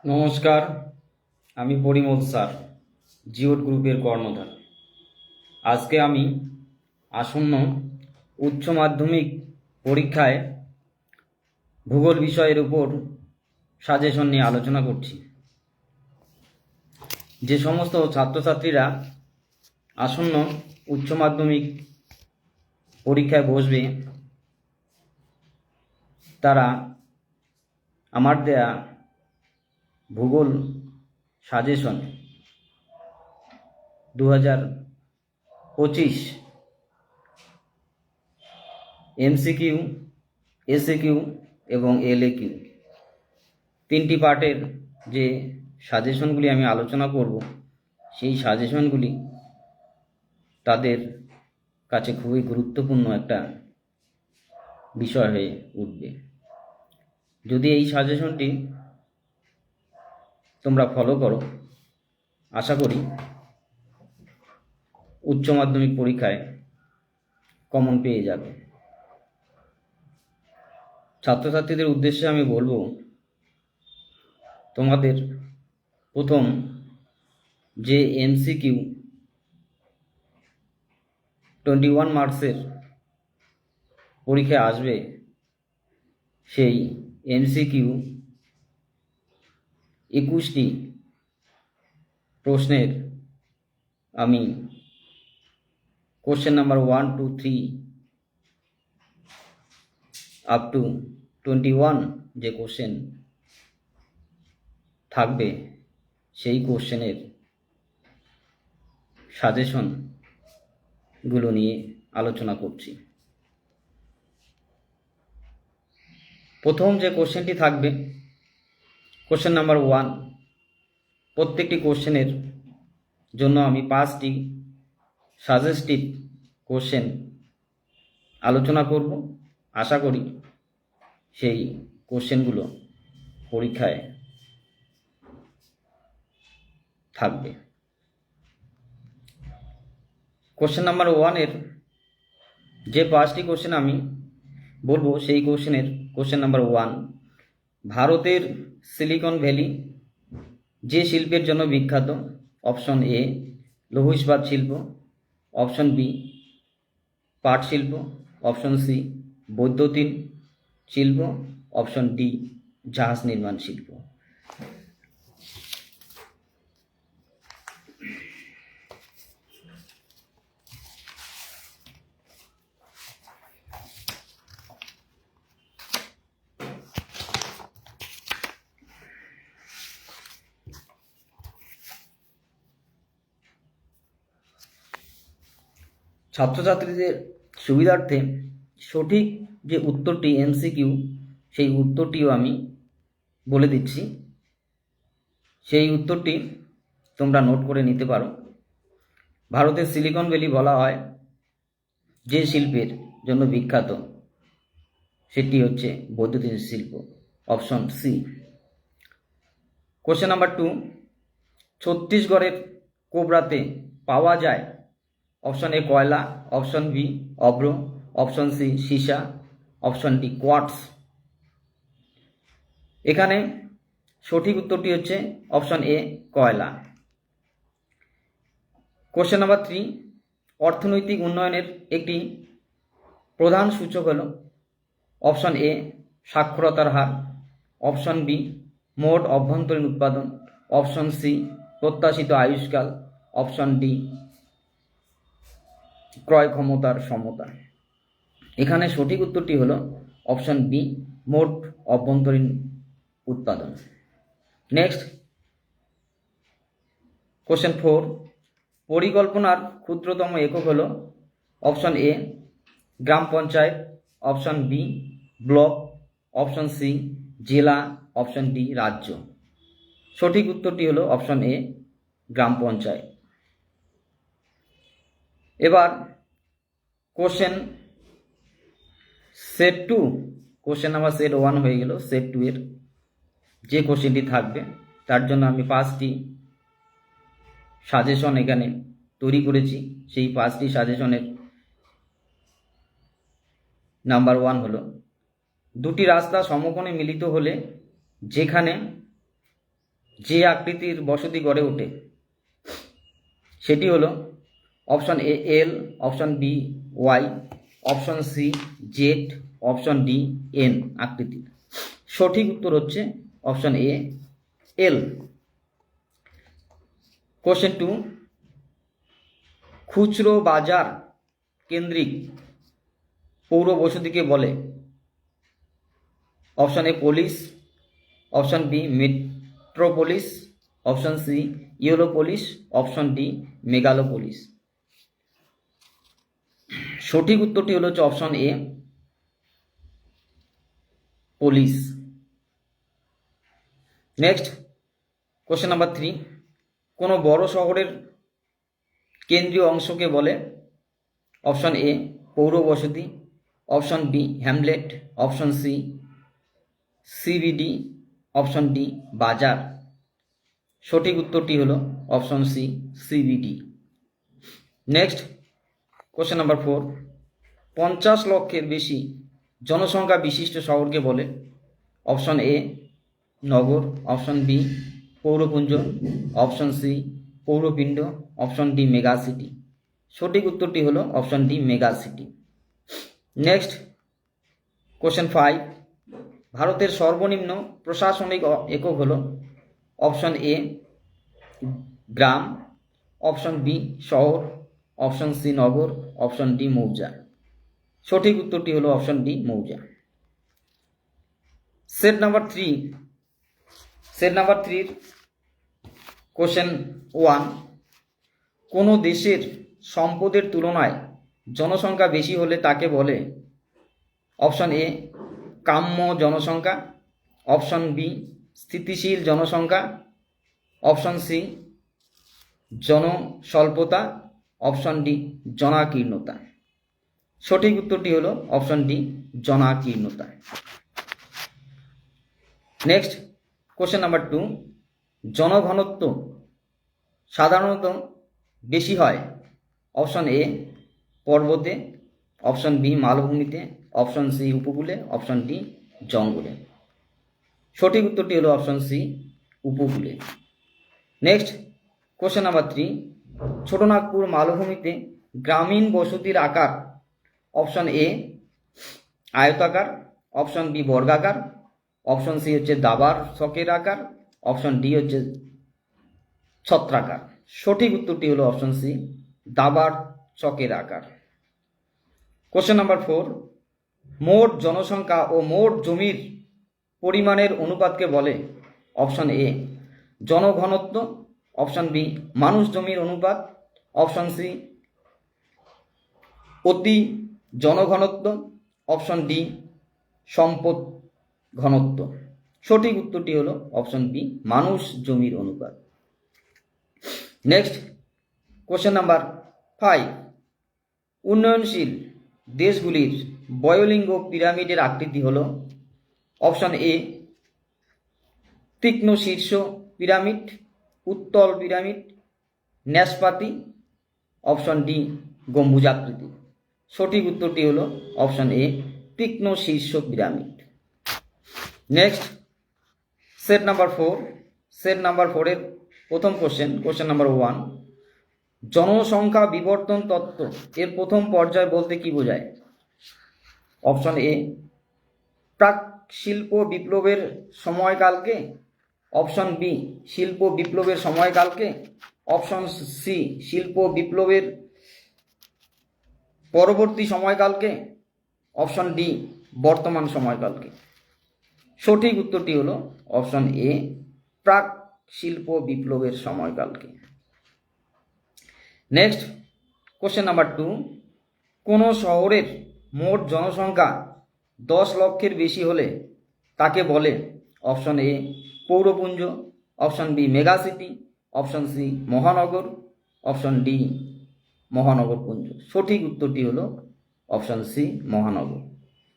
নমস্কার, আমি পরিমল স্যার, জিওট গ্রুপের কর্ণধার। আজকে আমি আসন্ন উচ্চ মাধ্যমিক পরীক্ষায় ভূগোল বিষয়ের উপর সাজেশন নিয়ে আলোচনা করছি। যে সমস্ত ছাত্রছাত্রীরা আসন্ন উচ্চ মাধ্যমিক পরীক্ষায় বসবে, তারা আমার দেয়া ভূগোল সাজেশন 2025 এমসিকিউ, এসএকিউ এবং এলএকিউ তিনটি পার্টের যে সাজেশনগুলি আমি আলোচনা করব, সেই সাজেশনগুলি তাদের কাছে খুবই গুরুত্বপূর্ণ একটা বিষয় হয়ে উঠবে। যদি এই সাজেশনটি তোমরা ফলো করো, আশা করি উচ্চ মাধ্যমিক পরীক্ষায় কমন পেয়ে যাবে। ছাত্রছাত্রীদের উদ্দেশ্যে আমি বলবো, তোমাদের প্রথম যে এমসিকিউ 21 মার্কসের পরীক্ষায় আসবে, সেই এমসিকিউ 21টি প্রশ্নের আমি কোশ্চেন নাম্বার 1, 2, 3 আপ টু 21 যে কোশ্চেন থাকবে, সেই কোশ্চেনের সাজেশনগুলো নিয়ে আলোচনা করছি। প্রথম যে কোশ্চেনটি থাকবে, কোশ্চেন নাম্বার 1। প্রত্যেকটি কোশ্চেনের জন্য আমি 5টি সাজেস্টিভ কোশ্চেন আলোচনা করব। আশা করি সেই কোশ্চেনগুলো পরীক্ষায় থাকবে। কোশ্চেন নাম্বার 1-এর যে 5টি কোশ্চেন আমি বলবো, সেই কোশ্চেন নাম্বার 1, ভারতের সিলিকন ভ্যালি যে শিল্পের জন্য বিখ্যাত? অপশন এ লৌহ ইস্পাত শিল্প, অপশন বি পাট শিল্প, অপশন সি বৈদ্যুতিন শিল্প, অপশন ডি জাহাজ নির্মাণ শিল্প। ছাত্রছাত্রীদের সুবিধার্থে সঠিক যে উত্তরটি এমসিকিউ, সেই উত্তরটিও আমি বলে দিচ্ছি। সেই উত্তরটি তোমরা নোট করে নিতে পারো। ভারতের সিলিকন ভ্যালি বলা হয় যে শিল্পের জন্য বিখ্যাত, সেটি হচ্ছে বৈদ্যুতিন শিল্প, অপশন সি। কোশ্চেন নাম্বার 2, ছত্তিশগড়ের কোবরাতে পাওয়া যায়? অপশন এ কয়লা, অপশন বি অভ্র, অপশন সি সীসা, অপশন ডি কোয়ার্টস। এখানে সঠিক উত্তরটি হচ্ছে অপশন এ কয়লা। কোশ্চেন নাম্বার 3, অর্থনৈতিক উন্নয়নের একটি প্রধান সূচক হল? অপশন এ সাক্ষরতার হার, অপশন বি মোট অভ্যন্তরীণ উৎপাদন, অপশন সি প্রত্যাশিত আয়ুষ্কাল, অপশন ডি ক্রয় ক্ষমতার সমতা। এখানে সঠিক উত্তরটি হলো অপশন বি মোট অভ্যন্তরীণ উৎপাদন। নেক্সট, কোশ্চেন 4, পরিকল্পনার ক্ষুদ্রতম একক হলো? অপশন এ গ্রাম panchayat, option B block, option C জেলা, অপশন ডি রাজ্য। সঠিক উত্তরটি হলো অপশন এ গ্রাম পঞ্চায়েত। এবার question set 2, question number set 1 হয়ে গেল। সেট 2 এর যে কোশ্চেনটি থাকবে, তার জন্য আমি 5টি সাজেশন এখানে তৈরি করেছি। সেই 5টি সাজেশনের নাম্বার 1 হলো, দুটি রাস্তা সমকোণে মিলিত হলে যেখানে যে আকৃতির বসতি গড়ে ওঠে সেটি হলো option A L, option B Y, option C Z, option D N আকৃতির। সঠিক উত্তর হচ্ছে অপশন এ এল। কোশ্চেন 2, খুচরো বাজার কেন্দ্রিক পৌর বসতিকে বলে? Option A polis, option B metropolis, option C europolis, option D megalopolis. সঠিক উত্তরটি হলো option A polis. Next question number 3, কোনো বড় শহরের কেন্দ্রীয় অংশকে বলে? অপশন এ পৌর বসতি, option B hamlet, option C CBD, option D বাজার। সঠিক উত্তরটি হলো option C CBD. Next question number 4, 50 লক্ষের বেশি জনসংখ্যা বিশিষ্ট শহরকে বলে? অপশন এ নগর, অপশন বি পৌরপুঞ্জ, অপশন সি পৌরপিণ্ড, অপশন ডি মেগা সিটি। সঠিক উত্তরটি হলো option D mega city. Next question 5, ভারতের সর্বনিম্ন প্রশাসনিক একক হলো? অপশন এ গ্রাম, অপশন বি শহর, অপশন সি নগর, অপশন ডি মৌজা। সঠিক উত্তরটি হলো অপশন ডি মৌজা। সেট নাম্বার 3 কোশ্চেন 1, কোনো দেশের সম্পদের তুলনায় জনসংখ্যা বেশি হলে তাকে বলে? অপশন এ কাম্য জনসংখ্যা, অপশন বি স্থিতিশীল জনসংখ্যা, অপশন সি জনস্বল্পতা, অপশন ডি জনাকীর্ণতা। সঠিক উত্তরটি হলো অপশন ডি জনাকীর্ণতা। নেক্সট কোশ্চেন নাম্বার 2, জনঘনত্ব সাধারণত বেশি হয়? অপশন এ পর্বতে, অপশন বি মালভূমিতে, অপশন সি উপকূলে, অপশন ডি জঙ্গলে। সঠিক উত্তরটি হলো অপশন সি উপকূলে। নেক্সট কোশ্চেন নাম্বার 3, ছোটনাগপুর মালভূমিতে গ্রামীণ বসতির আকার? অপশন এ আয়তাকার, অপশন বি বর্গাকার, অপশন সি হচ্ছে দাবার ছকের আকার, অপশন ডি হচ্ছে ছত্রাকার। সঠিক উত্তরটি হলো অপশন সি দাবার চকের আকার। কোশ্চেন নাম্বার 4, মোট জনসংখ্যা ও মোট জমির পরিমাণের অনুপাতকে বলে? অপশন এ জনঘনত্ব, অপশন বি মানুষ জমির অনুপাত, অপশন সি অতি জনঘনত্ব, অপশন ডি সম্পদ ঘনত্ব। সঠিক উত্তরটি হলো অপশন বি মানুষ জমির অনুপাত। নেক্সট কোশ্চেন নাম্বার 5, উন্নয়নশীল দেশগুলির বয়োলিঙ্গ পিরামিডের আকৃতি হলো? অপশন এ তীক্ষ্ণ শীর্ষ পিরামিড, উত্তল পিরামিড, ন্যাসপাতি, অপশন ডি গম্বুজাকৃতি। সঠিক উত্তরটি হলো অপশন এ তীক্ষ্ণ শীর্ষ পিরামিড। নেক্সট সেট নাম্বার 4 এর প্রথম কোশ্চেন নাম্বার 1, জনসংখ্যা বিবর্তন তত্ত্ব এর প্রথম পর্যায় বলতে কি বোঝায়? অপশন এ প্রাক শিল্প বিপ্লবের সময়কালকে, অপশন বি শিল্প বিপ্লবের সময়কালকে, অপশন সি শিল্প বিপ্লবের পরবর্তী সময়কালকে, অপশন ডি বর্তমান সময়কালকে। সঠিক উত্তরটি হলো অপশন এ প্রাক শিল্প বিপ্লবের সময়কালকে। নেক্সট কোশ্চেন নাম্বার 2, কোনো শহরের মোট জনসংখ্যা 10 লক্ষের বেশি হলে তাকে বলে? অপশন এ পৌরপুঞ্জ, option B mega city, option C মহানগর, অপশন ডি মহানগরপুঞ্জ। সঠিক উত্তরটি হলো অপশন সি মহানগর।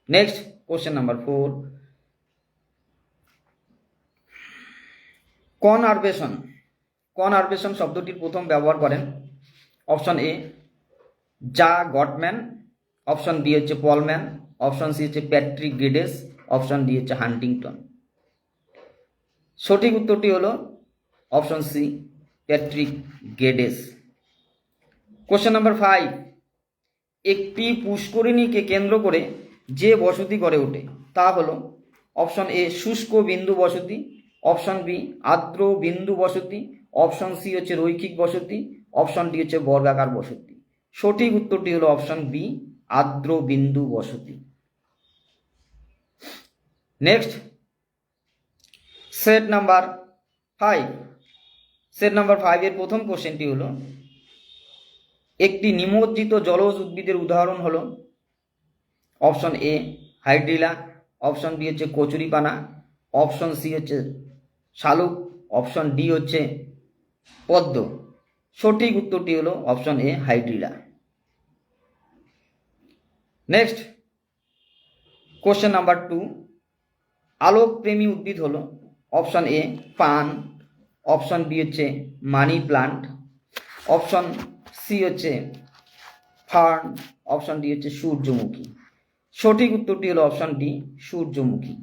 নেক্সট কোশ্চেন নাম্বার 4, কনআরভেশন শব্দটির প্রথম ব্যবহার করেন? অপশন এ জা গটম্যান, অপশন বি হচ্ছে পলম্যান, অপশন সি হচ্ছে প্যাট্রিক গ্রেডেস, অপশন ডি হচ্ছে হান্টিংটন। সঠিক উত্তরটি হলো option C Patrick Geddes. Question number 5, একটি পুষ্করিণীকে কেন্দ্র করে যে বসতি গড়ে ওঠে তা হলো অপশন এ শুষ্ক বিন্দু বসতি, অপশন বি আর্দ্র বিন্দু বসতি, অপশন সি হচ্ছে রৈখিক বসতি, অপশন ডি হচ্ছে বর্গাকার বসতি। সঠিক উত্তরটি হলো অপশন বি আর্দ্র বিন্দু বসতি। Next set number 5, set number 5 এর প্রথম কোশ্চেনটি হলো একটি নিমজ্জিত জলজ উদ্ভিদের উদাহরণ হলো option A hydrilla, option B হচ্ছে কচুরিপানা, অপশন সি হচ্ছে শালুক, অপশন ডি হচ্ছে পদ্ম। সঠিক উত্তরটি হলো option A hydrilla. Next question number 2, আলোকপ্রেমী উদ্ভিদ হলো অপশন এ পান, অপশন বি হচ্ছে মানি প্লান্ট, অপশন সি হচ্ছে ফার্ন, অপশন ডি হচ্ছে সূর্যমুখী। সঠিক উত্তরটি হলো অপশন ডি সূর্যমুখী।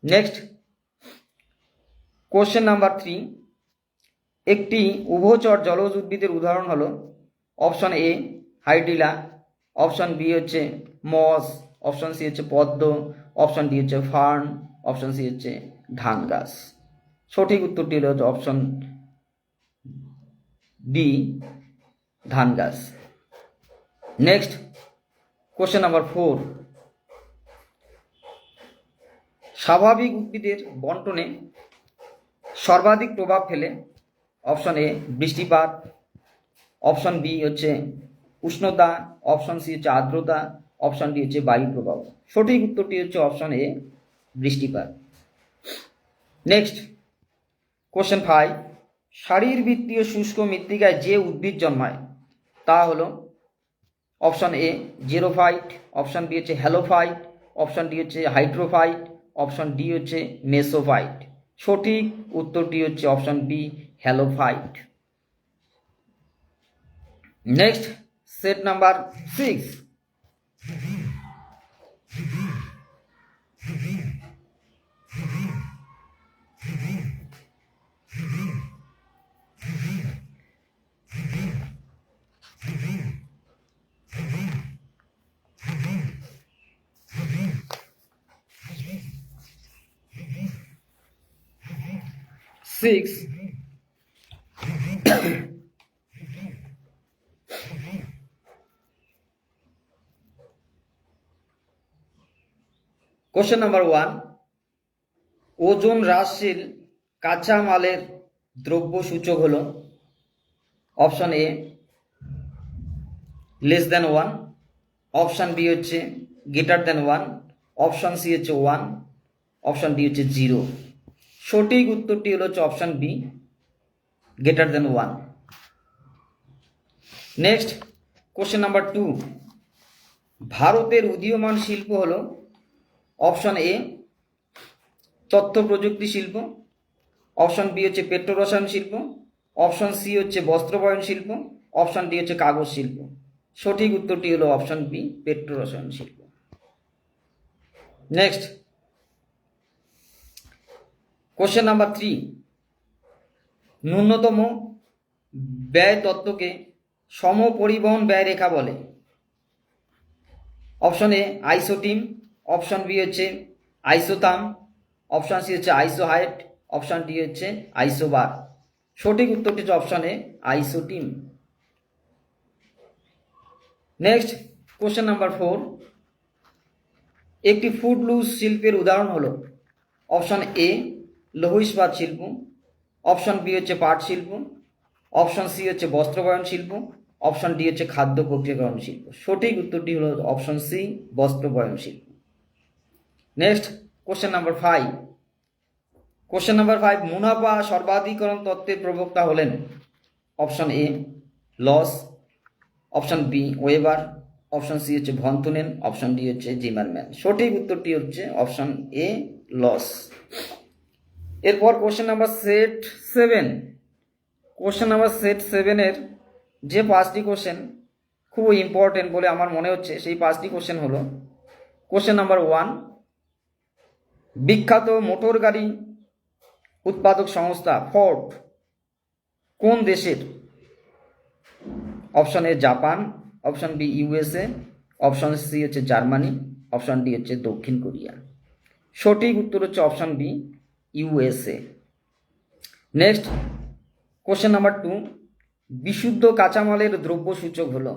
নেক্সট কোশ্চেন নাম্বার 3, একটি উভচর জলজ উদ্ভিদের উদাহরণ হলো option A hydrilla, option B হচ্ছে মস, অপশন সি হচ্ছে পদ্ম, অপশন ডি হচ্ছে ফার্ন, অপশন সি হচ্ছে ধান গাছ। সঠিক উত্তরটি হলো অপশন ডি ধান গাছ। নেক্সট কোশ্চেন নাম্বার 4, স্বাভাবিক উদ্ভিদের বন্টনে সর্বাধিক প্রভাব ফেলে অপশন এ বৃষ্টিপাত, অপশন বি হচ্ছে উষ্ণতা, অপশন সি হচ্ছে আর্দ্রতা, অপশন ডি হচ্ছে বায়ু প্রবাহ। সঠিক উত্তরটি হচ্ছে অপশন এ বৃষ্টিপাত। নেক্সট কোশ্চেন 5, শারীরবৃত্তীয় শুষ্ক মৃত্তিকায় যে উদ্ভিদ জন্মায় তা হলো option A xerophyte, option B হচ্ছে হ্যালোফাইট, অপশন ডি হচ্ছে হাইড্রোফাইট, অপশন ডি হচ্ছে মেসোফাইট। সঠিক উত্তরটি হচ্ছে option B halophyte. Next set number 6, question number 1, ওজন হ্রাসশীল কাঁচা মালের দ্রব্য সূচক হলো option A less than 1, option B হচ্ছে গ্রেটার দেন 1, অপশন সি হচ্ছে 1, অপশন ডি হচ্ছে 0। সঠিক উত্তরটি হলো option B greater than 1। Next question number 2, ভারতের উদীয়মান শিল্প হলো অপশন এ তথ্য প্রযুক্তি শিল্প, অপশন বি হচ্ছে পেট্রোরসায়ন শিল্প, অপশন সি হচ্ছে বস্ত্রবয়ন শিল্প, অপশন ডি হচ্ছে কাগজ শিল্প। সঠিক উত্তরটি হলো অপশন বি পেট্রোরসায়ন শিল্প। নেক্সট কোশ্চেন নাম্বার 3, ন্যূনতম ব্যয় তত্ত্বকে সমপরিবহন ব্যয় রেখা বলে option A isotim, option B হচ্ছে আইসোথাম, অপশন সি হচ্ছে আইসোহাইট, অপশন ডি হচ্ছে আইসোবার। সঠিক উত্তরটি হচ্ছে option A isotim. Next question number 4, একটি ফুডলুজ শিল্পের উদাহরণ হলো অপশন এ লৌহ ইস্পাত শিল্প, অপশন বি হচ্ছে পাট শিল্প, অপশন সি হচ্ছে বস্ত্রবয়ন শিল্প, অপশন ডি হচ্ছে খাদ্য প্রক্রিয়াকরণ শিল্প। সঠিক উত্তরটি হলো অপশন সি বস্ত্রবয়ন শিল্প। Next question number 5, question number 5, মুনাফা সর্বাধিকরণ তত্ত্বের প্রবক্তা হলেন option A Losch, option B Weber, option C হচ্ছে ভন্তুনেন, অপশন ডি হচ্ছে জিমারম্যান। সঠিক উত্তরটি হচ্ছে অপশন এ লস। এরপর question number set 7, question number set 7-এর যে 5টি কোশ্চেন খুব ইম্পর্টেন্ট বলে আমার মনে হচ্ছে সেই 5টি কোশ্চেন হলো কোশ্চেন নাম্বার 1, বিখ্যাত মোটর গাড়ি উৎপাদক সংস্থা ফোর্ড কোন দেশের? Option A Japan, option B USA, option C হচ্ছে জার্মানি, অপশন ডি হচ্ছে দক্ষিণ কোরিয়া। সঠিক উত্তর হচ্ছে option B USA. Next question number 2, বিশুদ্ধ কাঁচামালের দ্রব্য সূচক হলো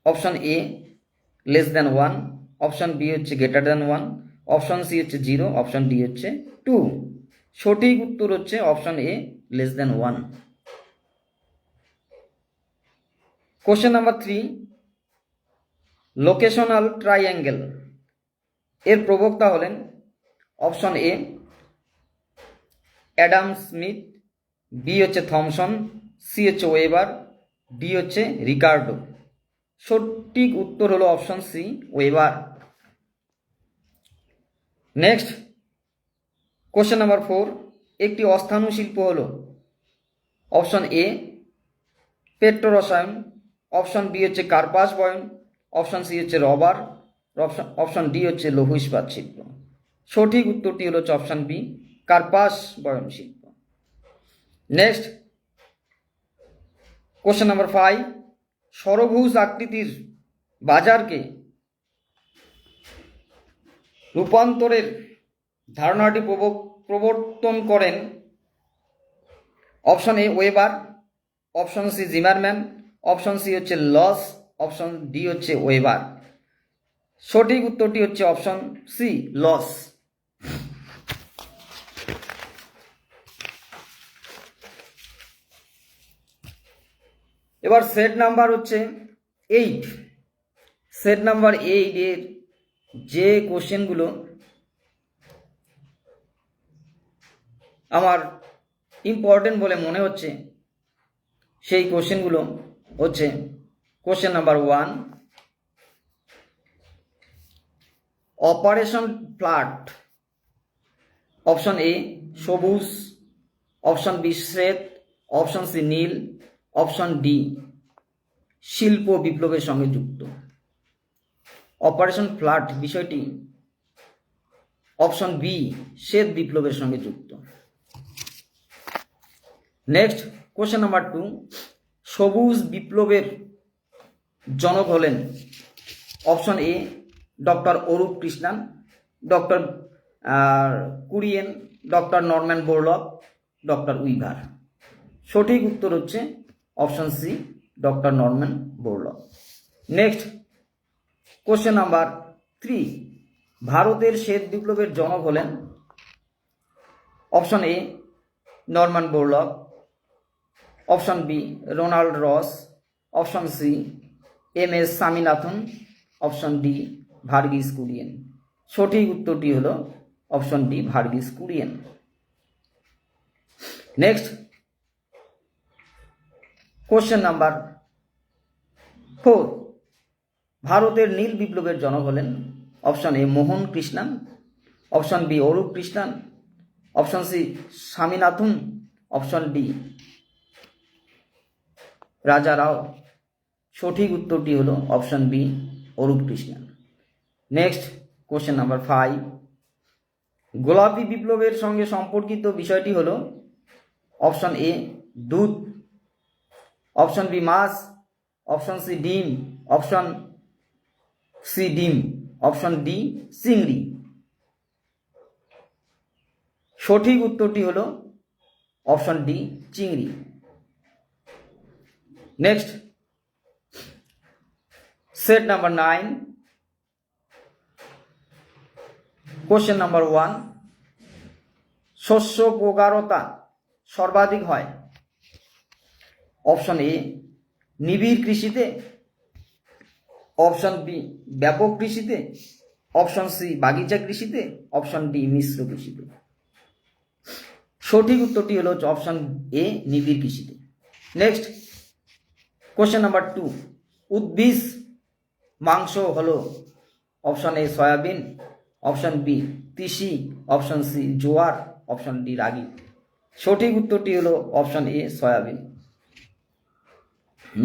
অপশন এ <1, অপশন বি হচ্ছে <1, অপশন সি হচ্ছে 0, অপশন ডি হচ্ছে 2। সঠিক উত্তর হচ্ছে option A <1। Question number 3, locational triangle এর প্রবক্তা হলেন option A Adam Smith, B হচ্ছে থমসন, সি হচ্ছে ওয়েবার, ডি হচ্ছে রিকার্ডো। সঠিক উত্তর হলো option C Weber. Next question number 4, একটি অস্থাণু শিল্প হলো অপশন এ পেট্রোরসায়ন, অপশন বি হচ্ছে কার্পাস বয়ন, অপশন সি হচ্ছে রবার, অপশন ডি হচ্ছে লৌহ ইস্পাত শিল্প। সঠিক উত্তরটি হলো অপশন বি কার্পাস বয়ন শিল্প। নেক্সট কোশ্চেন নাম্বার 5, ষড়ভুজ আকৃতির বাজারকে রূপান্তরের ধারণাটি প্রবর্তন করেন option A Weber, option C Zimmermann, option C হচ্ছে লস, অপশন ডি হচ্ছে ওয়েবার। সঠিক উত্তরটি হচ্ছে অপশন সি লস। এবার সেট নাম্বার হচ্ছে 8। সেট নাম্বার 8 এর যে কোশ্চেনগুলো আমার ইম্পর্টেন্ট বলে মনে হচ্ছে সেই কোশ্চেনগুলো হচ্ছে question number 1, operation flood option A সবুজ, অপশন বি শ্বেত, অপশন সি নীল, অপশন ডি শিল্প বিপ্লবের সঙ্গে যুক্ত। অপারেশন ফ্লাড বিষয়টি অপশন বি শ্বেত বিপ্লবের সঙ্গে যুক্ত। নেক্সট কোশ্চেন নাম্বার 2, সবুজ বিপ্লবের জনক হলেন option A doctor Arup Krishnan, doctor Kurien, doctor Norman Borlaug, doctor Weaver. সঠিক উত্তর হচ্ছে option C doctor Norman Borlaug. Next question number 3, ভারতের শ্বেত বিপ্লবের জনক হলেন option A Norman Borlaug, option B Ronald Ross, option C M S. Swaminathan, option D Verghese Kurien. সঠিক উত্তরটি হলো option D Verghese Kurien. Next question number 4, ভারতের নীল বিপ্লবের জনক হলেন option A Mohan Krishnan, option B Arup Krishnan, option C Swaminathan, option D Raja Rao. সঠিক উত্তরটি হলো option B Arup Krishnan. Next question number 5, গোলাপি বিপ্লবের সঙ্গে সম্পর্কিত বিষয়টি হলো অপশন এ দুধ, অপশন বি মাছ, অপশন সি ডিম, অপশন সি ডিম, অপশন ডি চিংড়ি। সঠিক উত্তরটি হলো অপশন ডি চিংড়ি। Next set number 9, question number 1, শস্য প্রগাঢ়তা সর্বাধিক হয় অপশন এ নিবিড় কৃষিতে, অপশন বি ব্যাপক কৃষিতে, অপশন সি বাগিচা কৃষিতে, অপশন ডি মিশ্র কৃষিতে। সঠিক উত্তরটি হলো অপশন এ নিবিড় কৃষিতে। নেক্সট কোশ্চেন নাম্বার 2, উদ্ভিদ মাংস হলো option A soybean, option B তিসি, অপশন সি জোয়ার, অপশন ডি রাগি। সঠিক উত্তরটি হলো option A soybean.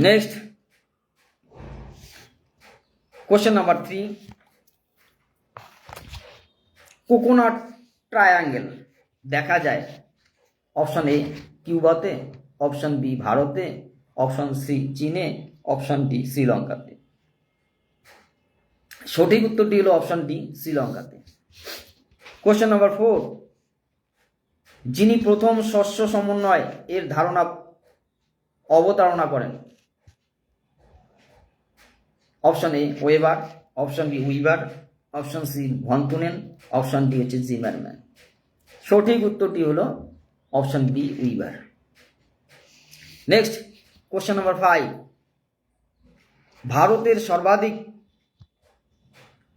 Next question number 3, coconut triangle দেখা যায় অপশন এ কিউবাতে, অপশন বি ভারতে, অপশন সি চীনে, অপশন ডি শ্রীলঙ্কাতে। সঠিক উত্তরটি হলো অপশন ডি শ্রীলঙ্কাতে। কোশ্চেন নাম্বার 4, যিনি প্রথম শস্য সমন্বয় এর ধারণা অবতারণা করেন? Option A Weber, option B Weaver, option C von Thunen, option D হচ্ছে জিমারম্যান। সঠিক উত্তরটি হলো option B Weaver. Next question number 5, ভারতের সর্বাধিক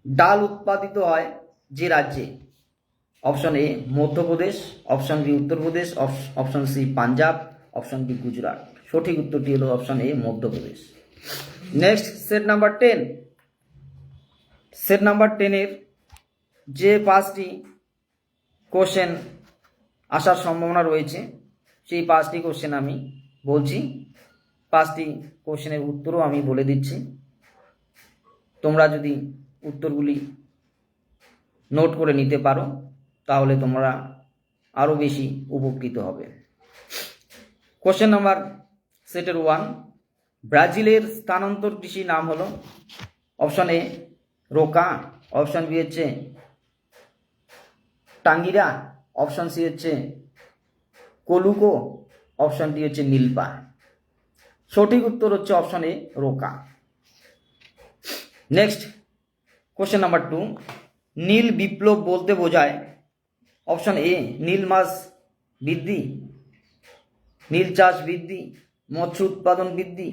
ডাল উৎপাদিত হয় যে রাজ্যে? Option A Madhya Pradesh, option B Uttar Pradesh, option C Punjab, option D Gujarat. সঠিক উত্তরটি হলো option A Madhya Pradesh. Next set number 10, set number 10-এর যে 5টি কোশ্চেন আসার সম্ভাবনা রয়েছে সেই 5টি কোশ্চেন আমি বলছি, 5টি কোশ্চেনের উত্তরও আমি বলে দিচ্ছি। তোমরা যদি উত্তরগুলি নোট করে নিতে পারো তাহলে তোমরা আরও বেশি উপকৃত হবে। কোশ্চেন নাম্বার সেটের 1, ব্রাজিলের স্থানান্তর কৃষি নাম হলো? Option A Roca, option B হচ্ছে টাঙ্গিরা, অপশন সি হচ্ছে কলুকো, অপশন ডি হচ্ছে নীলপা। সঠিক উত্তর হচ্ছে option A Roca. Next question number 2, নীল বিপ্লব বলতে বোঝায়? অপশন এ নীল মাছ বৃদ্ধি, নীল চাষ বৃদ্ধি, মৎস্য উৎপাদন বৃদ্ধি,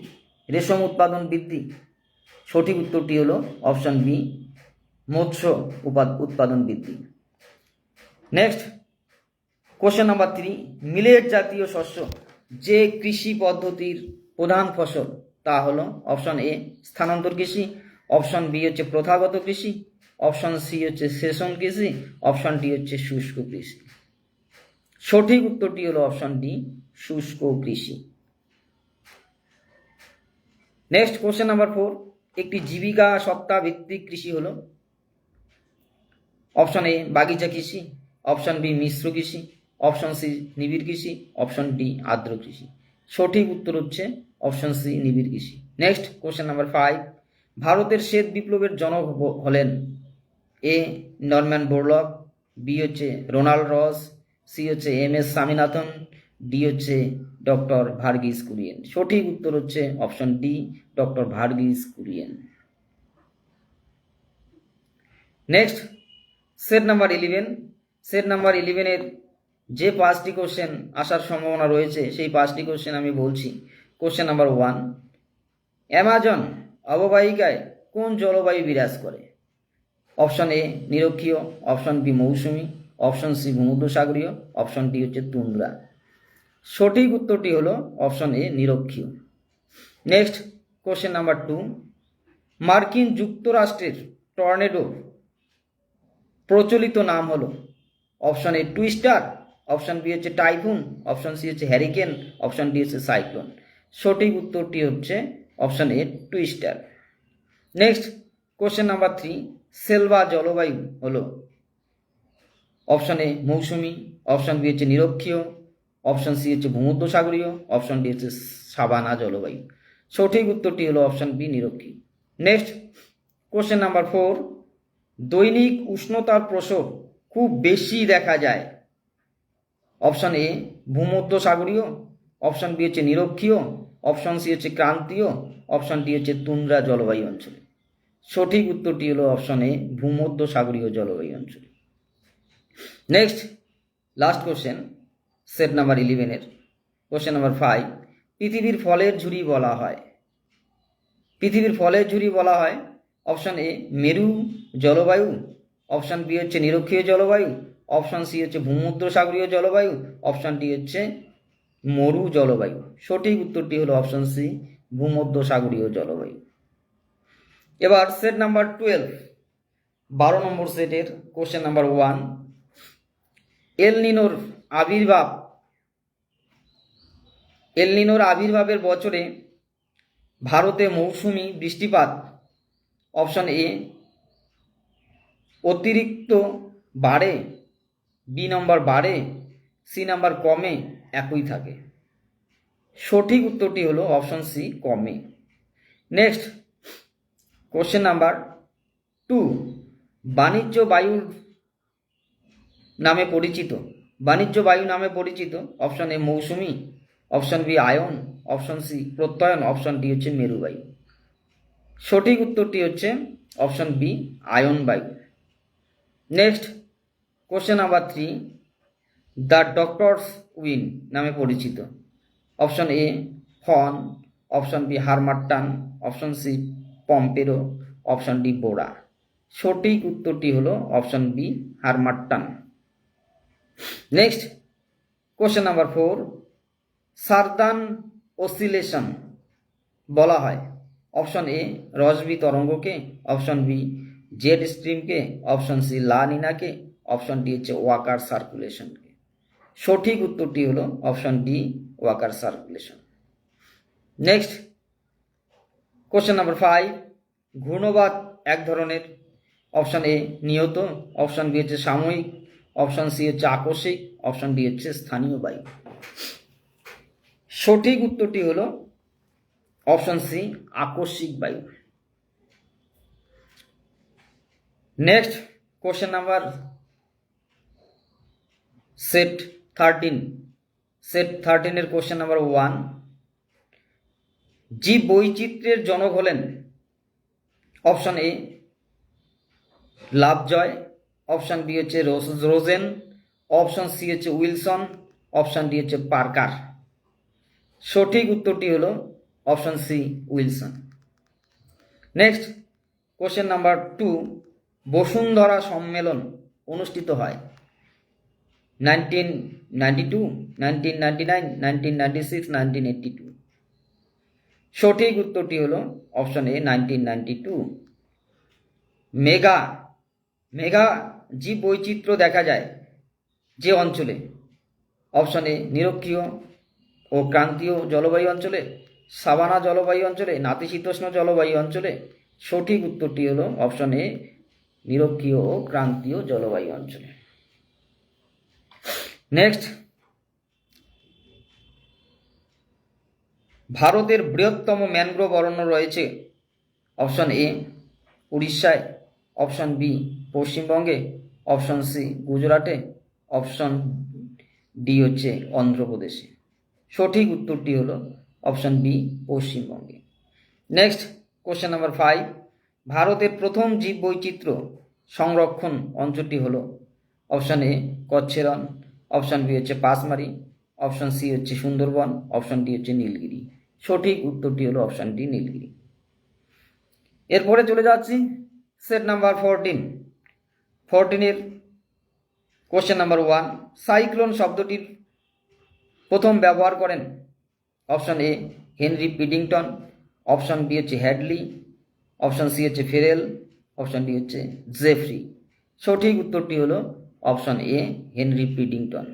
রেশম উৎপাদন বৃদ্ধি। সঠিক উত্তরটি হলো অপশন বি মৎস্য উৎপাদন বৃদ্ধি। নেক্সট কোশ্চেন নাম্বার 3, মিলেট জাতীয় শস্য যে কৃষি পদ্ধতির প্রধান ফসল তা হলো? অপশন এ স্থানান্তর কৃষি, অপশন বি হচ্ছে প্রথাগত কৃষি, অপশন সি হচ্ছে সেশন কৃষি, অপশন ডি হচ্ছে শুষ্ক কৃষি। সঠিক উত্তরটি হলো অপশন ডি শুষ্ক কৃষি। নেক্সট কোশ্চেন নাম্বার 4, একটি জীবিকা সত্তা ভিত্তিক কৃষি হলো? অপশন এ বাগিচা কৃষি, অপশন বি মিশ্র কৃষি, অপশন সি নিবিড় কৃষি, অপশন ডি আর্দ্র কৃষি। সঠিক উত্তর হচ্ছে অপশন সি নিবিড় কৃষি। নেক্সট কোশ্চেন নাম্বার 5, ভারতের শ্বেত বিপ্লবের জনক হলেন? এ নরম্যান বোরলগ, বি হচ্ছে রোনাল্ড রস, সি হচ্ছে এম.এস. স্বামীনাথন, ডি হচ্ছে ডক্টর ভার্গিস কুরিয়েন। সঠিক উত্তর হচ্ছে option D doctor Verghese Kurien. Next set number 11, set number 11-এর যে 5টি কোশ্চেন আসার সম্ভাবনা রয়েছে সেই 5টি কোশ্চেন আমি বলছি। কোশ্চেন নাম্বার 1, অ্যামাজন অববাহিকায় কোন জলবায়ু বিরাজ করে? অপশন এ নিরক্ষীয়, অপশন বি মৌসুমী, অপশন সি ভূমধ্যসাগরীয়, অপশন ডি হচ্ছে তুন্দ্রা। সঠিক উত্তরটি হলো অপশন এ নিরক্ষীয়। নেক্সট কোশ্চেন নাম্বার 2, মার্কিন যুক্তরাষ্ট্রের টর্নেডো প্রচলিত নাম হলো? Option A twister, option B হচ্ছে টাইফুন, অপশন সি হচ্ছে হ্যারিকেন, অপশন ডি হচ্ছে সাইক্লোন। সঠিক উত্তরটি হচ্ছে option A twister. Next question number 3, selva জলবায়ু হলো? অপশন এ মৌসুমী, অপশন বি হচ্ছে নিরক্ষীয়, অপশন সি হচ্ছে ভূমধ্যসাগরীয়, অপশন ডি হচ্ছে সাভানা জলবায়ু। সঠিক উত্তরটি হলো অপশন বি নিরক্ষীয়। নেক্সট কোশ্চেন নাম্বার 4, দৈনিক উষ্ণতার প্রসর খুব বেশি দেখা যায়? অপশন এ ভূমধ্যসাগরীয়, অপশন বি হচ্ছে নিরক্ষীয়, অপশন সি হচ্ছে ক্রান্তীয়, অপশন ডি হচ্ছে তুন্দ্রা জলবায়ু অঞ্চলে। সঠিক উত্তরটি হলো অপশন এ ভূমধ্যসাগরীয় জলবায়ু অঞ্চলে। Next last question set number 11-এর কোশ্চেন নাম্বার 5, পৃথিবীর ফলের ঝুড়ি বলা হয়? পৃথিবীর ফলের ঝুড়ি বলা হয়? অপশন এ মেরু জলবায়ু, অপশন বি হচ্ছে নিরক্ষীয় জলবায়ু, অপশন সি হচ্ছে ভূমধ্যসাগরীয় জলবায়ু, অপশন ডি হচ্ছে মরু জলবায়ু। সঠিক উত্তরটি হলো অপশন সি ভূমধ্যসাগরীয় জলবায়ু। এবার সেট নাম্বার 12, 12 নম্বর সেটের কোশ্চেন নাম্বার 1, এল নিনোর আবির্ভাবের বছরে ভারতে মৌসুমি বৃষ্টিপাত অপশন এ অতিরিক্ত বাড়ে, বি নম্বর বাড়ে, সি নাম্বার কমে, একই থাকে। সঠিক উত্তরটি হলো অপশন সি, কমে। নেক্সট কোশ্চেন নাম্বার 2, বাণিজ্য বায়ুর নামে পরিচিত, বাণিজ্য বায়ু নামে পরিচিত অপশন এ মৌসুমী, অপশন বি আয়ন, অপশন সি প্রত্যয়ন, অপশন ডি হচ্ছে মেরুবায়ু। সঠিক উত্তরটি হচ্ছে অপশন বি, আয়ন বায়ু। Next question number 3, the doctors win নামে পরিচিত option A foehn, option B harmattan, option C pampero, option D bora. সঠিক উত্তরটি হলো option B, harmattan. Next question number 4, সার্দান oscillation বলা হয় অপশন এ রসবি তরঙ্গকে, অপশন বি জেড স্ট্রিমকে, option C লা নিনাকে, অপশন ডি হচ্ছে ওয়াকার সার্কুলেশনকে। সঠিক উত্তরটি হলো option D, Walker circulation. Next question number 5, ঘূর্ণবাত এক ধরনের অপশন এ নিয়ত, অপশন বি হচ্ছে সাময়িক, অপশন সি হচ্ছে আকস্মিক, অপশন ডি হচ্ছে স্থানীয় বায়ু। সঠিক উত্তরটি হলো অপশন সি, আকস্মিক বায়ু। নেক্সট কোশ্চেন নাম্বার সেট 13 এর কোশ্চেন নাম্বার 1, জীব বৈচিত্র্যের জনক হলেন option A Lovejoy, option B হচ্ছে রোজেন, অপশন সি হচ্ছে উইলসন, অপশন ডি হচ্ছে পার্কার। সঠিক উত্তরটি হলো option C, Wilson. Next question number 2, বসুন্ধরা সম্মেলন অনুষ্ঠিত হয় 1992, 1999, 1996, 1982। সঠিক উত্তরটি হলো অপশন এ 1992। মেগা জীব বৈচিত্র্য দেখা যায় যে অঞ্চলে অপশন এ নিরক্ষীয় ও ক্রান্তীয় জলবায়ু অঞ্চলে, সাভানা জলবায়ু অঞ্চলে, নাতিশীতোষ্ণ জলবায়ু অঞ্চলে। সঠিক উত্তরটি হলো অপশন এ নিরক্ষীয় ও ক্রান্তীয় জলবায়ু অঞ্চলে। নেক্সট ভারতের বৃহত্তম ম্যানগ্রোভ অরণ্য রয়েছে অপশন এ উড়িষ্যায়, অপশন বি পশ্চিমবঙ্গে, অপশন সি গুজরাটে, অপশন ডি হচ্ছে অন্ধ্রপ্রদেশে। সঠিক উত্তরটি হলো অপশন বি, পশ্চিমবঙ্গে। নেক্সট কোশ্চেন নাম্বার 5, ভারতের প্রথম জীব বৈচিত্র্য সংরক্ষণ অঞ্চলটি হলো অপশন এ কচ্ছের রণ, অপশন বি হচ্ছে পাঁচমারি, অপশন সি হচ্ছে সুন্দরবন, অপশন ডি হচ্ছে নীলগিরি। সঠিক উত্তরটি হলো অপশন ডি, নীলগিরি। এরপরে চলে যাচ্ছি সেট নাম্বার 14 এর কোশ্চেন নাম্বার 1, সাইক্লোন শব্দটির প্রথম ব্যবহার করেন option A Henry Piddington, option B হচ্ছে হ্যাডলি, অপশন সি হচ্ছে ফেরেল, অপশন ডি হচ্ছে জেফ্রি। সঠিক উত্তরটি হলো option A, Henry Piddington.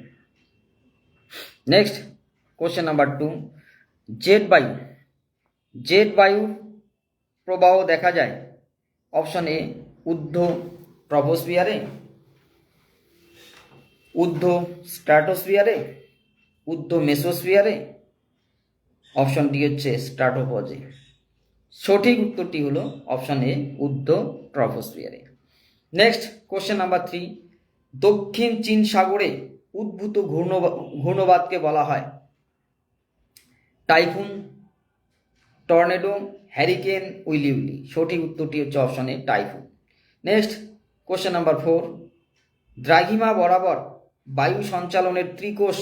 Next question number 2, jet বায়ু প্রবাহ দেখা যায় অপশন এ ঊর্ধ্ব ট্রপোস্ফিয়ারে, ঊর্ধ্ব স্ট্র্যাটোস্ফিয়ারে, ঊর্ধ্ব মেসোস্ফিয়ারে, অপশন ডি হচ্ছে স্ট্র্যাটোপজে। সঠিক উত্তরটি হলো অপশন এ, ঊর্ধ্ব ট্রপোস্ফিয়ারে। নেক্সট কোশ্চেন নাম্বার 3, দক্ষিণ চীন সাগরে উদ্ভূত ঘূর্ণবাতকে বলা হয় টাইফুন, টর্নেডো, হ্যারিকেন, উইলি। সঠিক উত্তরটি হচ্ছে option A, typhoon. Next question number 4, দ্রাঘিমা বরাবর বায়ু সঞ্চালনের ত্রিকোষ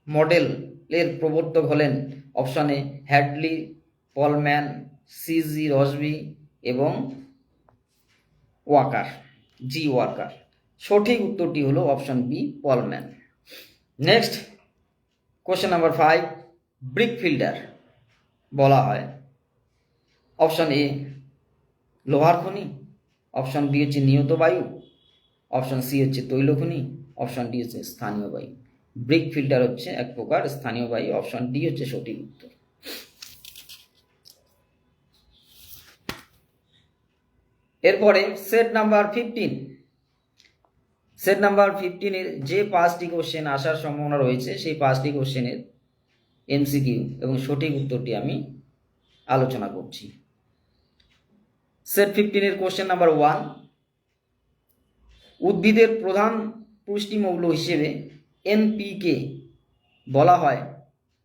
মডেলের প্রবর্তক হলেন option A Hadley, Palmen, C G Rossby এবং ওয়াকার, জি ওয়াকার। সঠিক উত্তরটি হলো option B, Palmen. Next question number 5, brick filter বলা হয় অপশন এ লোহার খনি, অপশন বি হচ্ছে নিয়ত বায়ু, অপশন সি হচ্ছে তৈল খনি, অপশন ডি হচ্ছে স্থানীয় বায়ু। ব্রিক ফিল্টার হচ্ছে এক প্রকার স্থানীয় বায়ু, অপশন ডি হচ্ছে সঠিক উত্তর। এরপরে সেট নাম্বার 15 এর যে 5টি কোশ্চেন আসার সম্ভাবনা রয়েছে সেই 5টি কোশ্চেনের এমসিকিউ এবং সঠিক উত্তরটি আমি আলোচনা করছি। সেট 15-এর কোশ্চেন নাম্বার 1, উদ্ভিদের প্রধান পুষ্টিমৌল হিসেবে এনপিকে বলা হয়।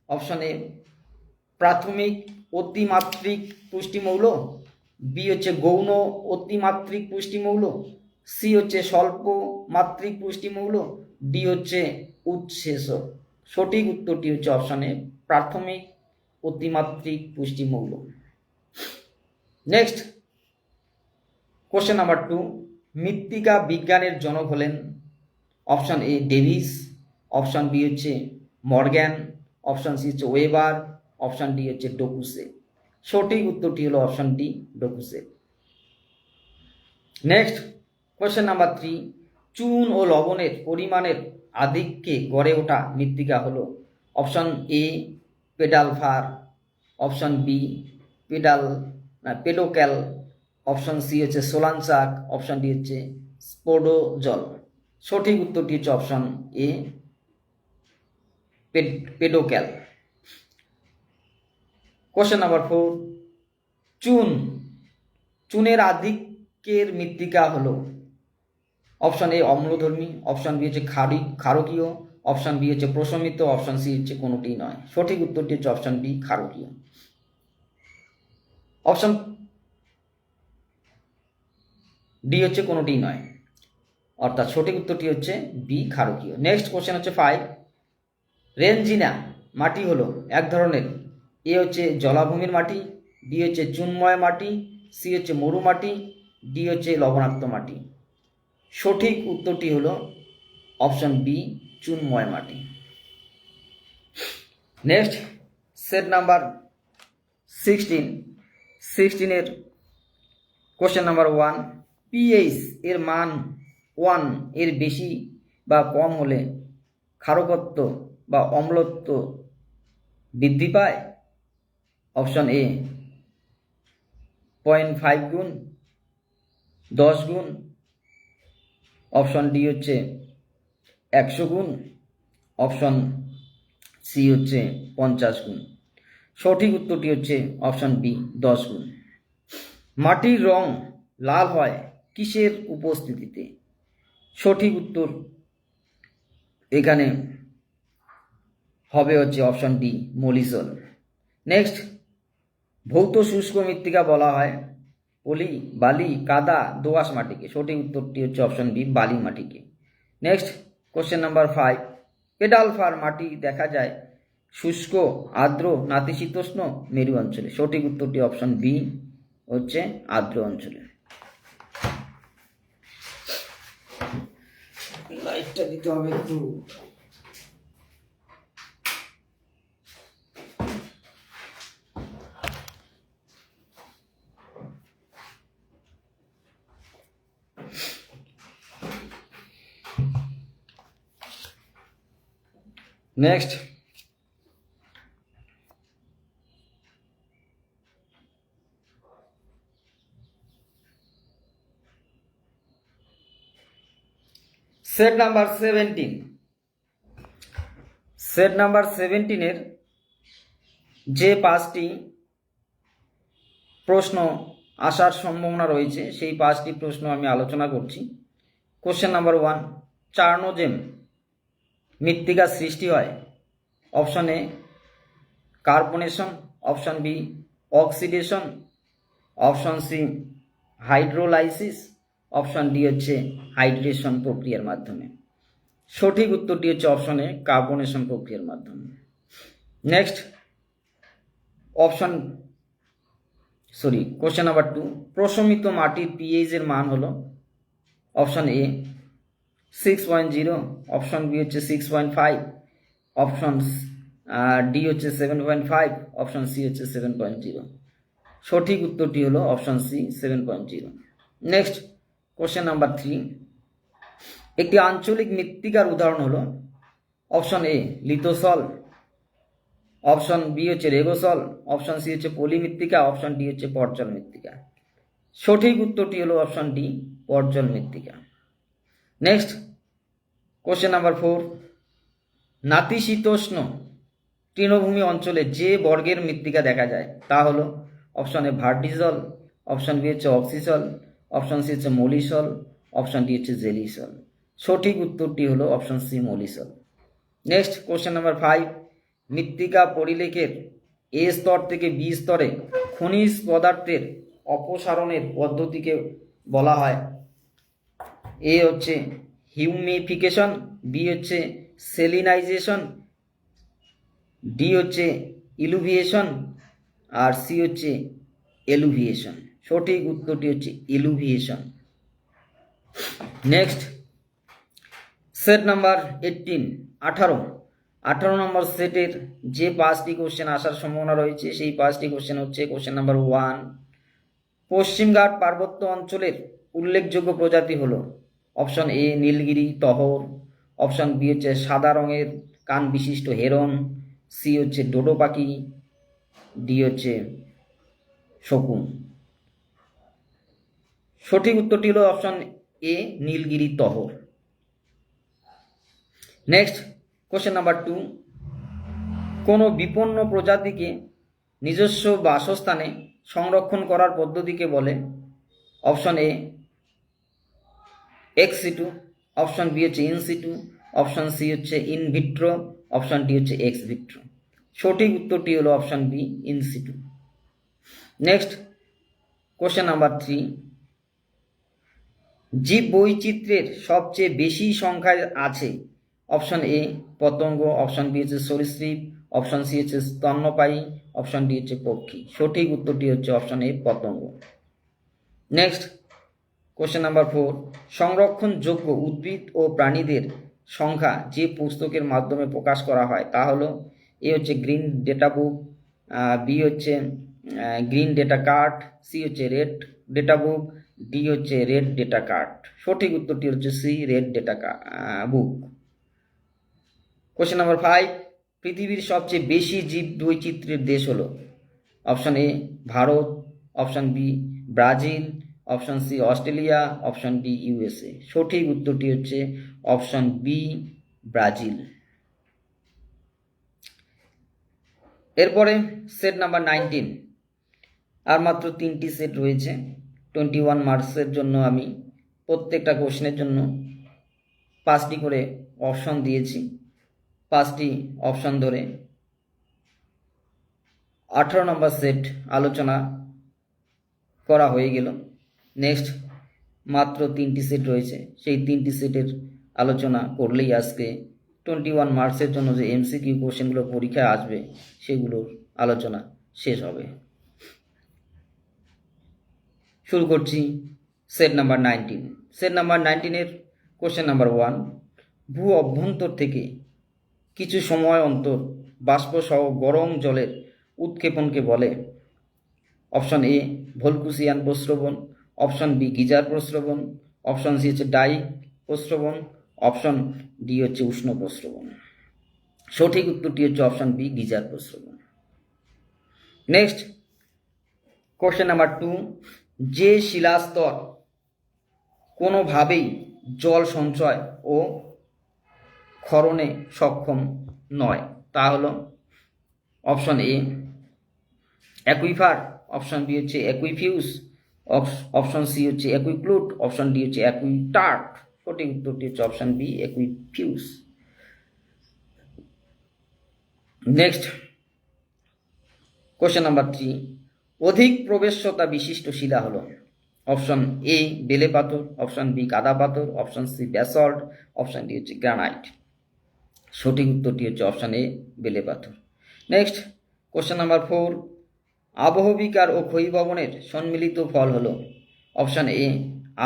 অপশন এ প্রাথমিক অতিমাত্রিক পুষ্টিমৌল, বি হচ্ছে গৌণ অতিমাত্রিক পুষ্টিমৌল, সি হচ্ছে স্বল্প মাত্রিক পুষ্টিমৌল, ডি হচ্ছে উৎসেচক। সঠিক উত্তরটি হচ্ছে অপশন এ প্রাথমিক অতিমাত্রিক পুষ্টিমৌল। নেক্সট কোশ্চেন নাম্বার 2, মৃত্তিকা বিজ্ঞানের জনক হলেন। Option A Davis, option B হচ্ছে মর্গ্যান, অপশন সি হচ্ছে ওয়েবার, অপশন ডি হচ্ছে ডকুসে। সঠিক উত্তরটি হলো option D Dokuchaev. Next question number 3, চুন ও লবণের পরিমাণের আধিক্যে গড়ে ওঠা মৃত্তিকা হলো। Option A pedalfer, option B pedocal, option C হচ্ছে সোলানচাক, অপশন ডি হচ্ছে স্পোডোজল। সঠিক উত্তরটি হচ্ছে option A pedocal. Question number 4, চুনের আধিক্যের মৃত্তিকা হলো। অপশন এ অম্লধর্মী, অপশন বি হচ্ছে ক্ষারকীয়, অপশন বি হচ্ছে প্রশমিত, অপশন সি হচ্ছে কোনোটি নয়। সঠিক উত্তরটি হচ্ছে অপশন বি ক্ষারকীয়। অপশন ডি হচ্ছে কোনোটি নয়, অর্থাৎ সঠিক উত্তরটি হচ্ছে বি ক্ষারকীয়। নেক্সট কোশ্চেন হচ্ছে 5, রেনজিনা মাটি হলো এক ধরনের। এ হচ্ছে জলাভূমির মাটি, বি হচ্ছে চুনময় মাটি, সি হচ্ছে মরু মাটি, ডি হচ্ছে লবণাক্ত মাটি। সঠিক উত্তরটি হলো অপশন বি চুনময় মাটি। নেক্সট সেট নাম্বার 16-এর কোশ্চেন নাম্বার 1, পিএইচ এর মান 1 এর বেশি বা কম হলে ক্ষারকত্ব বা অম্লত্ব বৃদ্ধি পায়। অপশন এ 0.5 গুণ, 10 গুণ, অপশন ডি হচ্ছে 100 গুণ, অপশন সি হচ্ছে 50 গুণ। সঠিক উত্তরটি হচ্ছে অপশন বি 10 গুণ। মাটির রং লাল হয় কিসের উপস্থিতিতে? সঠিক উত্তর এখানে হবে হচ্ছে অপশন ডি মলিসল। নেক্সট ভৌত শুষ্ক মৃত্তিকা বলা হয় পলি, বালি, কাদা, দোআঁশ মাটিকে। সঠিক উত্তরটি হচ্ছে অপশন বি বালি মাটিকে। নেক্সট কোশ্চেন নাম্বার 5, পেডালফার মাটি দেখা যায় শুষ্ক, আর্দ্র, নাতিশীতোষ্ণ, মেরু অঞ্চলে। সঠিক উত্তরটি অপশন বি হচ্ছে আর্দ্র অঞ্চলে। লাইটটা দিতে হবে একটু। নেক্সট সেট নাম্বার 17-এর যে 5টি প্রশ্ন আসার সম্ভাবনা রয়েছে সেই 5টি প্রশ্ন আমি আলোচনা করছি। কোশ্চেন নাম্বার 1, চার্নোজেম মৃত্তিকার সৃষ্টি হয়। Option A carbonation, option B oxidation, option C hydrolysis, option D হচ্ছে হাইড্রেশন প্রক্রিয়ার মাধ্যমে। সঠিক উত্তরটি হচ্ছে অপশন এ কার্বনেশন প্রক্রিয়ার মাধ্যমে। নেক্সট কোশ্চেন নাম্বার 2, প্রশমিত মাটির পিএইচ এর মান হলো। অপশন এ 6.0, অপশন বি হচ্ছে 6.5, অপশন ডি হচ্ছে 7.5, অপশন সি হচ্ছে 7.0। সঠিক উত্তরটি হলো option C 7.0। Next question number 3, একটি আঞ্চলিক মৃত্তিকার উদাহরণ হলো। Option A lithosol, option B হচ্ছে রেগোসল, অপশন সি হচ্ছে পলি মৃত্তিকা, অপশন ডি হচ্ছে পর্জল মৃত্তিকা। সঠিক উত্তরটি হলো অপশন ডি পর্জল মৃত্তিকা। নেক্সট কোশ্চেন নাম্বার 4, নাতিশীতোষ্ণ তৃণভূমি অঞ্চলে যে বর্গের মৃত্তিকা দেখা যায় তা হলো option A vertisol, option B হচ্ছে অক্সিসল, অপশন সি হচ্ছে মলিসল, অপশন ডি হচ্ছে জেলিসল। সঠিক উত্তরটি হলো option C mollisol. Next question number 5, মৃত্তিকা পরিলেখের এ স্তর থেকে বি স্তরে খনিজ পদার্থের অপসারণের পদ্ধতিকে বলা হয়। এ হচ্ছে হিউমিফিকেশন, বি হচ্ছে সেলিনাইজেশন, ডি হচ্ছে ইলুভিয়েশন, আর সি হচ্ছে এলুভিয়েশন। সঠিক উত্তরটি হচ্ছে ইলুভিয়েশন। নেক্সট সেট নাম্বার 18 নম্বর সেটের যে 5টি কোশ্চেন আসার সম্ভাবনা রয়েছে সেই 5টি কোশ্চেন হচ্ছে কোশ্চেন নাম্বার 1, পশ্চিমঘাট পার্বত্য অঞ্চলের উল্লেখযোগ্য প্রজাতি হলো option A Nilgiri tahr, option B হচ্ছে সাদা রঙের কান বিশিষ্ট হেরন, সি হচ্ছে ডোডো পাখি, ডি হচ্ছে শকুন। সঠিক উত্তরটি হলো option A Nilgiri tahr. Next question number 2, কোনো বিপন্ন প্রজাতিকে নিজস্ব বাসস্থানে সংরক্ষণ করার পদ্ধতিকে বলে option A ex situ, option B হচ্ছে ইন সিটু, অপশন সি হচ্ছে ইন ভিট্রো, অপশন ডি হচ্ছে এক্স ভিট্রো। সঠিক উত্তরটি হলো option B in situ. Next question number 3, জীব বৈচিত্র্যের সবচেয়ে বেশি সংখ্যায় আছে অপশন এ পতঙ্গ, অপশন বি হচ্ছে সরীসৃপ, অপশন সি হচ্ছে স্তন্যপায়ী, অপশন ডি হচ্ছে পক্ষী। সঠিক উত্তরটি হচ্ছে অপশন এ পতঙ্গ। নেক্সট কোশ্চেন নাম্বার 4, সংরক্ষণযোগ্য উদ্ভিদ ও প্রাণীদের সংখ্যা যে পুস্তকের মাধ্যমে প্রকাশ করা হয় তা হলো এ হচ্ছে গ্রিন ডেটা বুক, বি হচ্ছে গ্রিন ডেটা কার্ড, সি হচ্ছে রেড ডেটা বুক, ডি হচ্ছে রেড ডেটা কার্ড। সঠিক উত্তরটি হচ্ছে C red data book. Question number 5, পৃথিবীর সবচেয়ে বেশি জীব বৈচিত্র্যের দেশ হলো option A Bharat, option B Brazil, option C Australia, option D USA. সঠিক উত্তরটি হচ্ছে অপশন বি ব্রাজিল। এরপরে সেট নাম্বার 19, আর মাত্র 3টি সেট রয়েছে। 21 মার্কসের জন্য আমি প্রত্যেকটা কোশ্চেনের জন্য 5টি করে অপশন দিয়েছি। 5টি অপশন ধরে 18 নম্বর সেট আলোচনা করা হয়ে গেল। নেক্সট মাত্র 3টি সেট রয়েছে, সেই 3টি সেটের আলোচনা করলেই আজকে 21 মার্কসের জন্য যে এমসিকিউ কোশ্চেনগুলো পরীক্ষায় আসবে সেগুলোর আলোচনা শেষ হবে। শুরু করছি সেট নাম্বার 19। সেট নাম্বার 19-এর কোশ্চেন নাম্বার 1, ভূ অভ্যন্তর থেকে কিছু সময় অন্তর বাষ্পসহ গরম জলের উৎক্ষেপণকে বলে অপশন এ ভলকুসিয়ান প্রস্রবণ, অপশন বি গিজার প্রস্রবণ, অপশন সি হচ্ছে ডাই প্রস্রবণ, অপশন ডি হচ্ছে উষ্ণ প্রস্রবণ। সঠিক উত্তরটি হচ্ছে অপশন বি গিজার প্রস্রবণ। নেক্সট কোশ্চেন নাম্বার 2, যে শিলাস্তর কোনোভাবেই জল সঞ্চয় ও ক্ষরণে সক্ষম নয় তা হলো option A aquifer, option B হচ্ছে অ্যাকুইফিউস, অপশন সি হচ্ছে অ্যাকুইক্লুট, অপশন ডি হচ্ছে অ্যাকুইটার্ট। সঠিক উত্তরটি হচ্ছে option B aquifuge. Next question number 3, অধিক প্রবেশ্যতা বিশিষ্ট শিলা হলো অপশন এ বেলে পাথর, অপশন বি কাদা পাথর, option C basalt, option D হচ্ছে গ্রানাইট। সঠিক উত্তরটি হচ্ছে অপশন এ বেলে পাথর। নেক্সট কোশ্চেন নাম্বার 4, আবহবিকার ও ক্ষয়ীভবনের সম্মিলিত ফল হলো অপশন এ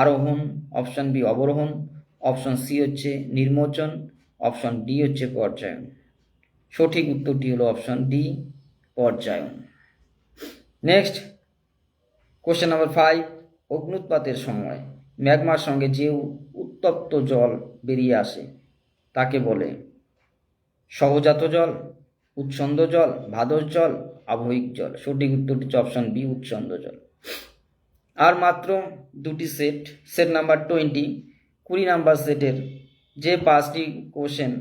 আরোহণ, অপশন বি অবরোহণ, অপশন সি হচ্ছে নির্মোচন, অপশন ডি হচ্ছে পর্যায়ন। সঠিক উত্তরটি হলো অপশন ডি পর্যায়ন। নেক্সট কোশ্চেন নাম্বার 5, অগ্নুৎপাতের সময় ম্যাগমার সঙ্গে যে উত্তপ্ত জল বেরিয়ে আসে তাকে বলে সহজাত জল, উচ্ছন্দ জল, ভাদর জল, আবহিক জল। সঠিক উত্তরটি হচ্ছে অপশন বি উচ্ছন্দ জল। আর মাত্র 2টি সেট, সেট নাম্বার 20, 20 নাম্বার সেটের যে 5টি কোশ্চেন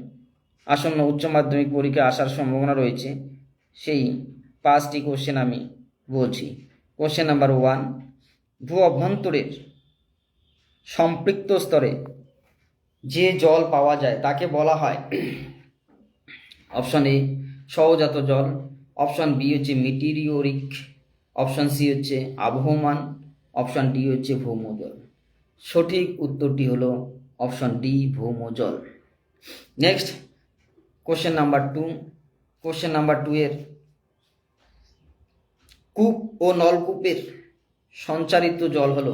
আসন্ন উচ্চ মাধ্যমিক পরীক্ষা আসার সম্ভাবনা রয়েছে সেই 5টি কোশ্চেন আমি বলছি। কোশ্চেন নাম্বার 1, ভূ অভ্যন্তরের সম্পৃক্ত স্তরে যে জল পাওয়া যায় তাকে বলা হয় অপশন এ সহজাত জল, অপশন বি হচ্ছে মিটিরিওরিক, অপশন সি হচ্ছে আবহমান, অপশন ডি হচ্ছে ভৌমজল। সঠিক উত্তরটি হলো অপশন ডি, ভৌমজল। Next question number 2, question number 2 এর কূপ ও নলকূপের সঞ্চারিত জল হলো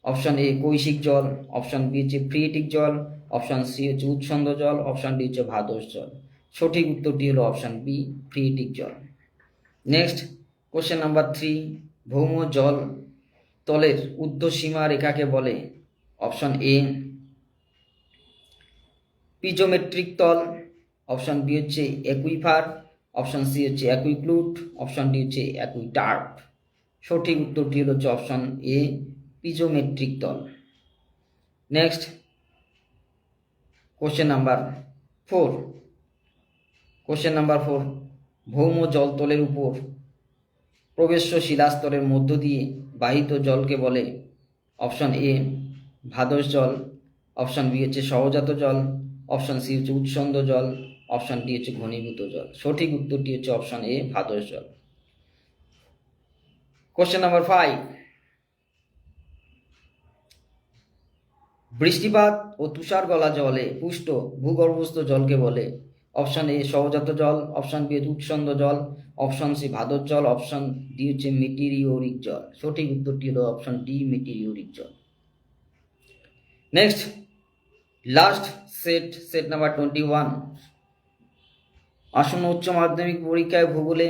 অপশন এ কৈশিক জল, অপশন বি হচ্ছে ফ্রিয়েটিক জল, অপশন সি হচ্ছে উৎসন্দ জল, অপশন ডি হচ্ছে ভাদস জল। সঠিক উত্তরটি হলো অপশন বি, ফ্রিয়েটিক জল। নেক্সট কোশ্চেন নাম্বার 3, ভৌম জল তলের ঊর্ধ্বসীমা রেখাকে বলে অপশন এ পিজোমেট্রিক তল, অপশন বি হচ্ছে অ্যাকুইফার, অপশন সি হচ্ছে অ্যাকুইক্লুট, অপশন ডি হচ্ছে অ্যাকুইটার্প। সঠিক উত্তরটি হচ্ছে অপশন এ, পিজোমেট্রিক তল। Next question number 4, question number 4, ভৌম জলতলের উপর প্রবেশ্য শিলাস্তরের মধ্য দিয়ে বাহিত জলকে বলে অপশন এ ভাদস জল, অপশন বি হচ্ছে সহজাত জল, অপশন সি হচ্ছে উৎসন্দ জল, অপশন ডি হচ্ছে ঘনীভূত জল। সঠিক উত্তরটি হচ্ছে অপশন এ, ভাদস জল। কোশ্চেন নাম্বার 5, বৃষ্টিপাত ও তুষার গলা জলে পুষ্ট ভূগর্ভস্থ জলকে বলে অপশন এ সহজাত জল, অপশন বি উৎসন্দ জল, অপশন সি ভাদস জল, অপশন ডি হচ্ছে মিটিরিওরিক জল। সঠিক উত্তরটি হলো অপশন ডি, মিটিরিওরিক জল। নেক্সট লাস্ট সেট নাম্বার 21, আসন্ন উচ্চ মাধ্যমিক পরীক্ষায় ভূগোলে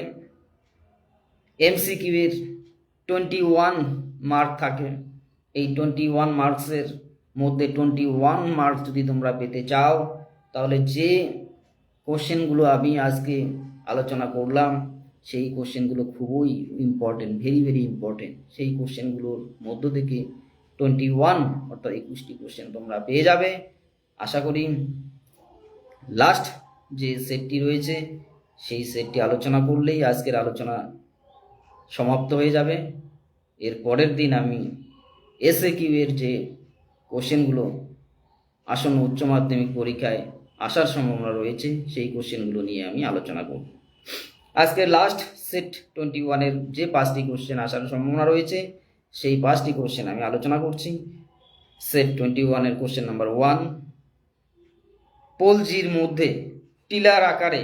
এমসিকিউ এর 21 মার্ক থাকে। এই 21 মার্কসের মধ্যে 21 মার্কস যদি তোমরা পেতে চাও তাহলে যে কোশ্চেনগুলো আমি আজকে আলোচনা করলাম সেই কোশ্চেনগুলো খুবই ইম্পর্টেন্ট, ভেরি ভেরি ইম্পর্টেন্ট। সেই কোশ্চেনগুলোর মধ্য থেকে 21 অর্থাৎ 21টি কোশ্চেন তোমরা পেয়ে যাবে। আশা করি লাস্ট যে সেটটি রয়েছে সেই সেটটি আলোচনা করলেই আজকের আলোচনা সমাপ্ত হয়ে যাবে। এর পরের দিন আমি এসএকিউ এর যে কোশ্চেনগুলো আসন্ন উচ্চ মাধ্যমিক পরীক্ষায় আসার সম্ভাবনা রয়েছে সেই কোশ্চেনগুলো নিয়ে আমি আলোচনা করব। আজকে লাস্ট সেট 21 এর যে 5টি কোশ্চেন আসার সম্ভাবনা রয়েছে সেই 5টি কোশ্চেন আমি আলোচনা করছি। সেট 21 এর কোশ্চেন নাম্বার 1, পোলজির মধ্যে টিলার আকারে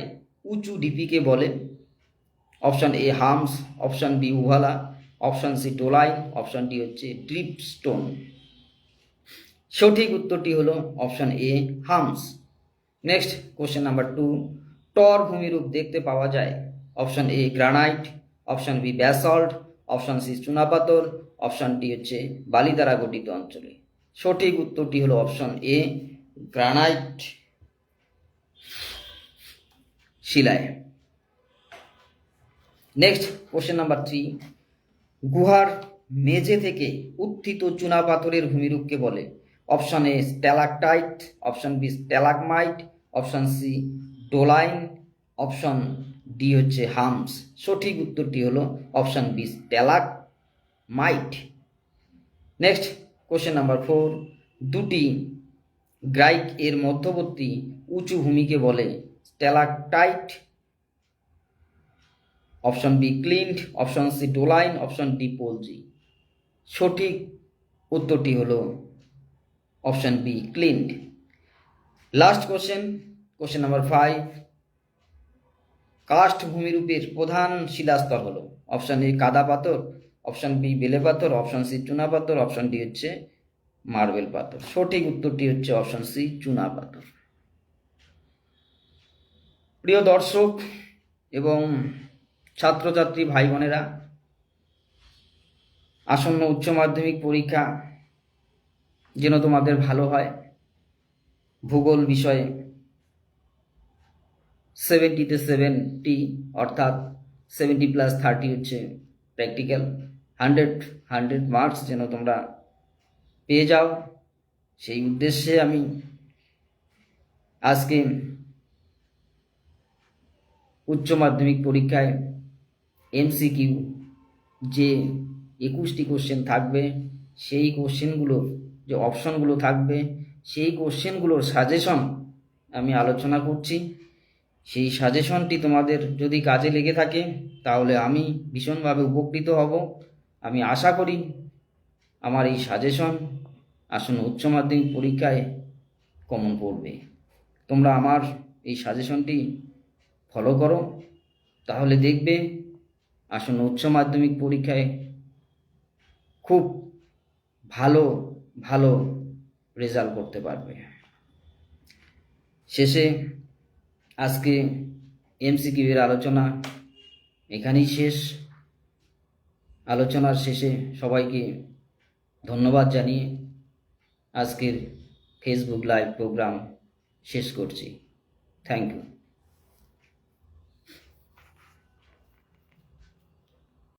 উঁচু ঢিপিকে বলে option A hums, option B uvala, option C doline, option D হচ্ছে ড্রিপ স্টোন। সঠিক উত্তরটি হলো option A, hums. Next question number 2, টর ভূমিরূপ দেখতে পাওয়া যায় option A granite, option B basalt, option C চুনাপাথর, অপশন ডি হচ্ছে বালি দ্বারা গঠিত অঞ্চলে। সঠিক উত্তরটি হলো অপশন এ, গ্রানাইট শিলায়। নেক্সট কোশ্চেন নাম্বার 3, গুহার মেঝে থেকে উত্থিত চুনাপাথরের ভূমিরূপকে বলে option A stalactite, option B stalagmite, option C doline, option D হচ্ছে হামস। সঠিক উত্তরটি হলো option B stalagmite. Next question number 4, দুটি গ্রাইক এর মধ্যবর্তী উঁচু ভূমিকে বলে stalactite, option B clint, option C doline, option D polje. সঠিক উত্তরটি হলো option B clint. Last question number 5, karst ভূমিরূপের প্রধান শিলাস্তর হলো অপশন এ কাদা পাথর, অপশন বি বেলে পাথর, অপশন সি চুনা পাথর, অপশন ডি হচ্ছে মার্বেল পাথর। সঠিক উত্তরটি হচ্ছে অপশন সি চুনা পাথর। প্রিয় দর্শক এবং ছাত্রছাত্রী ভাই বোনেরা, আসন্ন উচ্চ মাধ্যমিক পরীক্ষা যেন তোমাদের ভালো হয়। ভূগোল বিষয়ে 70-তে 70 অর্থাৎ 70+30 হচ্ছে প্র্যাকটিক্যাল। 100 মার্কস যেন তোমরা পেয়ে যাও, সেই উদ্দেশ্যে আমি আজকে উচ্চ মাধ্যমিক পরীক্ষায় এমসিকিউ যে 21টি কোশ্চেন থাকবে, সেই কোশ্চেনগুলোর যে অপশনগুলো থাকবে, সেই কোশ্চেনগুলোর সাজেশন আমি আলোচনা করছি। সেই সাজেশনটি তোমাদের যদি কাজে লেগে থাকে তাহলে আমি ভীষণভাবে উপকৃত হব। আমি আশা করি আমার এই সাজেশন আসন্ন উচ্চ মাধ্যমিক পরীক্ষায় কমন পড়বে। তোমরা আমার এই সাজেশনটি ফলো করো, তাহলে দেখবে আসন্ন উচ্চ মাধ্যমিক পরীক্ষায় খুব ভালো ভালো রেজাল্ট করতে পারবে। শেষে আজকে এমসিকিউ এর আলোচনা এখানেই শেষ। আলোচনার শেষে সবাইকে ধন্যবাদ জানিয়ে আজকের ফেসবুক লাইভ প্রোগ্রাম শেষ করছি। Thank you.